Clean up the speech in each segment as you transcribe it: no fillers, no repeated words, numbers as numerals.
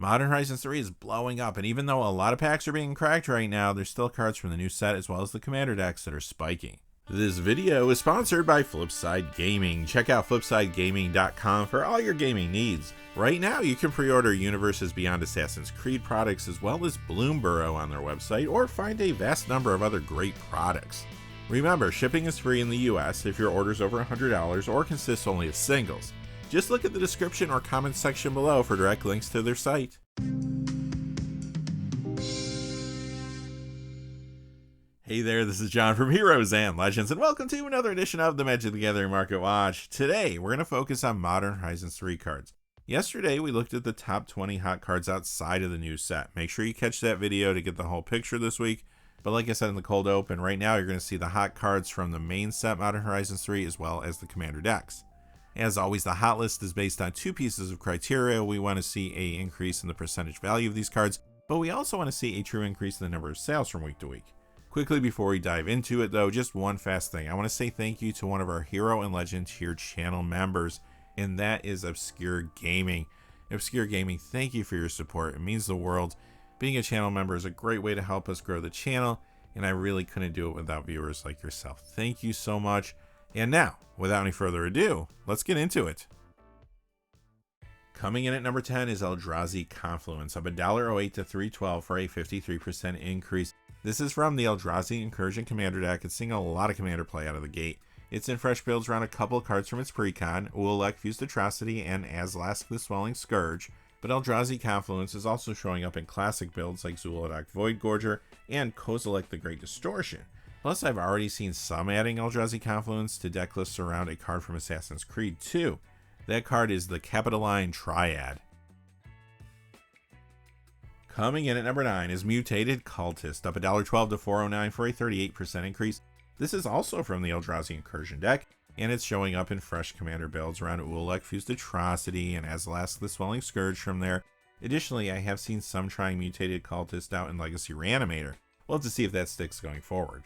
Modern Horizons 3 is blowing up, and even though a lot of packs are being cracked right now, there's still cards from the new set as well as the commander decks that are spiking. This video is sponsored by Flipside Gaming. Check out flipsidegaming.com for all your gaming needs. Right now, you can pre-order Universes Beyond Assassin's Creed products as well as Bloomburrow on their website, or find a vast number of other great products. Remember, shipping is free in the US if your order's over $100 or consists only of singles. Just look at the description or comment section below for direct links to their site. Hey there, this is John from Heroes and Legends, and welcome to another edition of the Magic the Gathering Market Watch. Today, we're going to focus on Modern Horizons 3 cards. Yesterday, we looked at the top 20 hot cards outside of the new set. Make sure you catch that video to get the whole picture this week. But like I said in the cold open, right now you're going to see the hot cards from the main set Modern Horizons 3 as well as the commander decks. As always, the hot list is based on two pieces of criteria. We want to see an increase in the percentage value of these cards, but we also want to see a true increase in the number of sales from week to week. Quickly before we dive into it though, just one fast thing. I want to say thank you to one of our Hero and Legend tier channel members, and that is Obscure Gaming. Obscure Gaming, thank you for your support. It means the world. Being a channel member is a great way to help us grow the channel, and I really couldn't do it without viewers like yourself. Thank you so much. And now, without any further ado, let's get into it. Coming in at number 10 is Eldrazi Confluence, up $1.08 to $3.12 for a 53% increase. This is from the Eldrazi Incursion Commander deck. It's seeing a lot of commander play out of the gate. It's in fresh builds around a couple cards from its precon, Ululek Fused Atrocity and Azlask the Swelling Scourge, but Eldrazi Confluence is also showing up in classic builds like Zul'Adak Voidgorger and Kozilek the Great Distortion. Plus, I've already seen some adding Eldrazi Confluence to deck lists around a card from Assassin's Creed 2. That card is the Capitani Triad. Coming in at number 9 is Mutated Cultist, up $1.12 to $4.09 for a 38% increase. This is also from the Eldrazi Incursion deck, and it's showing up in fresh commander builds around Ululek Fused Atrocity and Azlask the Swelling Scourge from there. Additionally, I have seen some trying Mutated Cultist out in Legacy Reanimator. We'll have to see if that sticks going forward.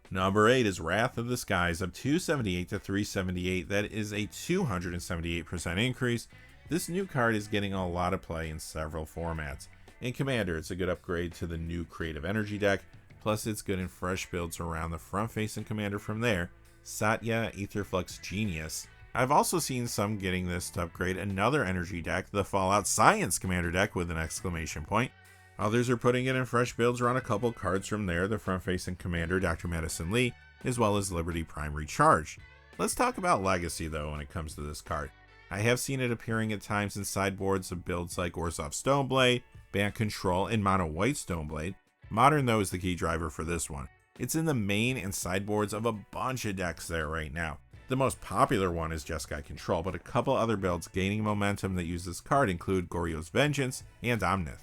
Number 8 is Wrath of the Skies, up $2.78 to $3.78. That is a 278% increase. This new card is getting a lot of play in several formats. In Commander, it's a good upgrade to the new Creative Energy deck, plus it's good in fresh builds around the front-facing Commander from there, Satya Aetherflux Genius. I've also seen some getting this to upgrade another energy deck, the Fallout Science Commander deck with an exclamation point. Others are putting it in fresh builds around a couple cards from there, the front-facing Commander Dr. Madison Lee, as well as Liberty Prime Recharge. Let's talk about Legacy though when it comes to this card. I have seen it appearing at times in sideboards of builds like Orzhov Stoneblade, Band Control, and Mono White Stoneblade. Modern though is the key driver for this one. It's in the main and sideboards of a bunch of decks there right now. The most popular one is Jeskai Control, but a couple other builds gaining momentum that use this card include Goryo's Vengeance and Omnith.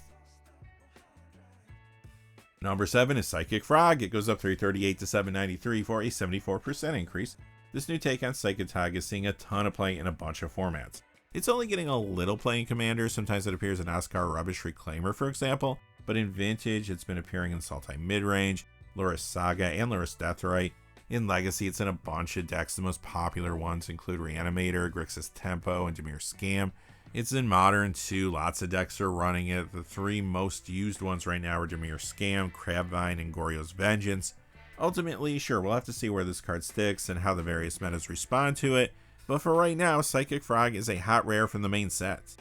Number 7 is Psychic Frog. It goes up $3.38 to $7.93 for a 74% increase. This new take on Psychotog is seeing a ton of play in a bunch of formats. It's only getting a little play in Commander. Sometimes it appears in Oscar Rubbish Reclaimer, for example, but in Vintage, it's been appearing in Sultai Midrange, Loris Saga, and Loris Deathrite. In Legacy, it's in a bunch of decks. The most popular ones include Reanimator, Grixis Tempo, and Dimir Scam. It's in Modern too, lots of decks are running it. The three most used ones right now are Dimir Scam, Crabvine, and Goryo's Vengeance. Ultimately, sure, we'll have to see where this card sticks and how the various metas respond to it, but for right now, Psychic Frog is a hot rare from the main set.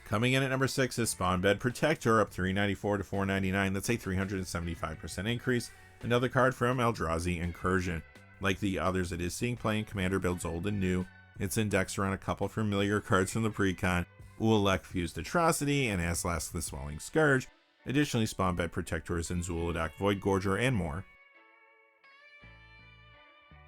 Coming in at number 6 is Spawnbed Protector, up $3.94 to $4.99. That's a 375% increase. Another card from Eldrazi Incursion. Like the others, it is seeing play in Commander builds old and new. It's in decks around a couple familiar cards from the precon, Ululek Fused Atrocity and Azlask the Swelling Scourge. Additionally, Spawnbed Protector is in Zul'Adak Voidgorger and more.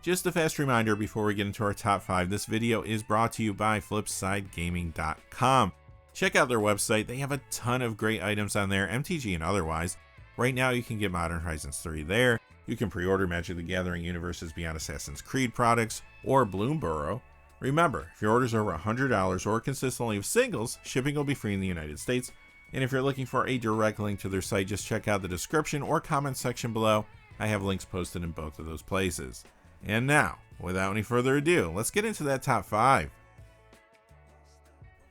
Just a fast reminder before we get into our top 5, this video is brought to you by FlipsideGaming.com. Check out their website, they have a ton of great items on there, MTG and otherwise. Right now you can get Modern Horizons 3 there, you can pre-order Magic the Gathering Universes Beyond Assassin's Creed products, or Bloomburrow. Remember, if your order's over $100 or consists only of singles, shipping will be free in the United States. And if you're looking for a direct link to their site, just check out the description or comment section below. I have links posted in both of those places. And now, without any further ado, let's get into that top 5.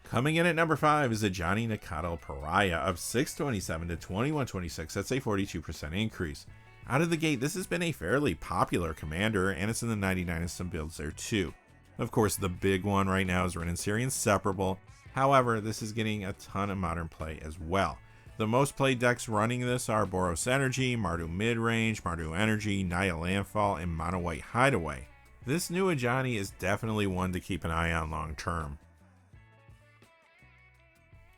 Coming in at number 5 is a Johnny Nicottle Pariah of 627 to 2126. That's a 42% increase. Out of the gate, this has been a fairly popular commander, and it's in the 99 and some builds there too. Of course, the big one right now is Ren and Siri Inseparable. However, this is getting a ton of modern play as well. The most played decks running this are Boros Energy, Mardu Midrange, Mardu Energy, Naya Landfall, and Mono White Hideaway. This new Ajani is definitely one to keep an eye on long term.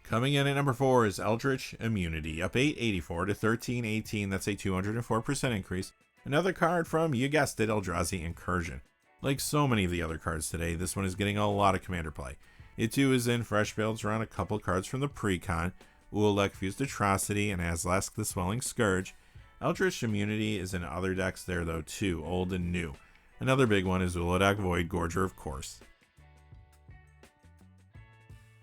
Coming in at number 4 is Eldritch Immunity, up 884 to 1318. That's a 204% increase. Another card from, you guessed it, Eldrazi Incursion. Like so many of the other cards today, this one is getting a lot of commander play. It too is in fresh builds around a couple cards from the pre-con, Ulek Fused Atrocity and Azlask the Swelling Scourge. Eldritch Immunity is in other decks there though too, old and new. Another big one is Uladak Void Gorger, of course.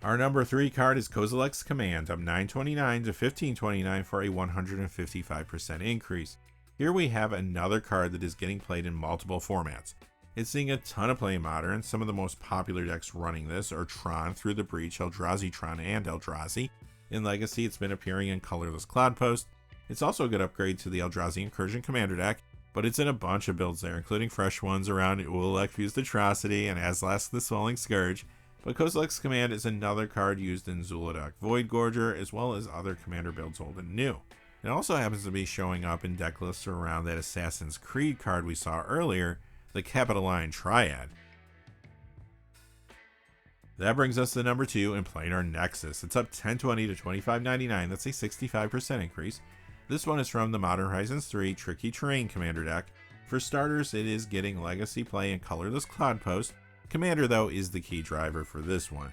Our number 3 card is Kozilek's Command, up 929 to 1529 for a 155% increase. Here we have another card that is getting played in multiple formats. It's seeing a ton of play in Modern. Some of the most popular decks running this are Tron, Through the Breach, Eldrazi Tron, and Eldrazi. In Legacy, it's been appearing in Colorless Cloudpost. It's also a good upgrade to the Eldrazi Incursion Commander deck, but it's in a bunch of builds there, including fresh ones around Ulek Fused Atrocity and Azlask the Swelling Scourge. But Kozilek's Command is another card used in Zuladak Void Gorger, as well as other commander builds old and new. It also happens to be showing up in deck lists around that Assassin's Creed card we saw earlier, the Capitani Triad. That brings us to number 2 in Planar Nexus. It's up 1020 to 2599. That's a 65% increase. This one is from the Modern Horizons 3 Tricky Terrain Commander deck. For starters, it is getting Legacy play in Colorless Cloudpost. Commander, though, is the key driver for this one.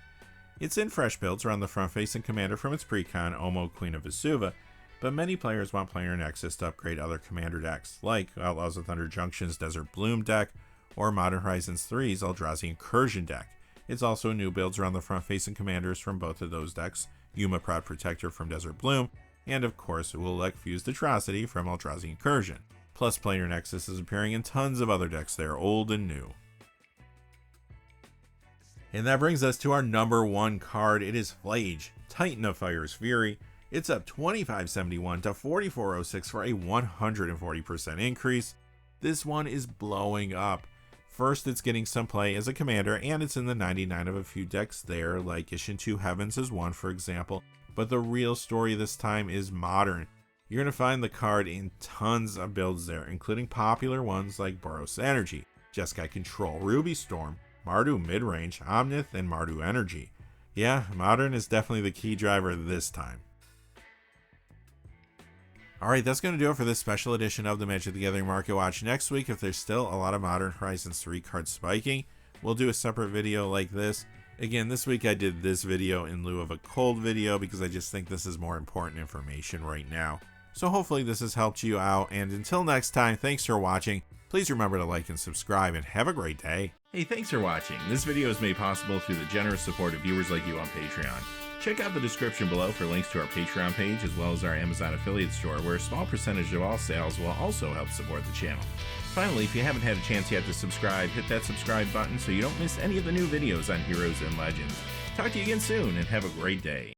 It's in fresh builds around the front-facing commander from its pre-con, Omo Queen of Vesuva, but many players want Planar Nexus to upgrade other commander decks, like Outlaws of Thunder Junction's Desert Bloom deck, or Modern Horizons 3's Eldrazi Incursion deck. It's also new builds around the front-facing commanders from both of those decks, Yuma Proud Protector from Desert Bloom, and of course Ulek Fused Atrocity from Eldrazi Incursion. Plus, Planar Nexus is appearing in tons of other decks there, old and new. And that brings us to our number 1 card. It is Phlage, Titan of Fire's Fury. It's up 2571 to 4406 for a 140% increase. This one is blowing up. First, it's getting some play as a commander, and it's in the 99 of a few decks there, like Ishin 2 Heavens is one, for example. But the real story this time is Modern. You're going to find the card in tons of builds there, including popular ones like Boros Energy, Jeskai Control, Ruby Storm, Mardu Midrange, Omnith, and Mardu Energy. Yeah, Modern is definitely the key driver this time. Alright, that's going to do it for this special edition of the Magic the Gathering Market Watch. Next week, if there's still a lot of Modern Horizons 3 cards spiking, we'll do a separate video like this. Again, this week I did this video in lieu of a cold video because I just think this is more important information right now. So hopefully this has helped you out, and until next time, thanks for watching. Please remember to like and subscribe, and have a great day. Hey, thanks for watching. This video is made possible through the generous support of viewers like you on Patreon. Check out the description below for links to our Patreon page, as well as our Amazon affiliate store, where a small percentage of all sales will also help support the channel. Finally, if you haven't had a chance yet to subscribe, hit that subscribe button so you don't miss any of the new videos on Heroes and Legends. Talk to you again soon, and have a great day.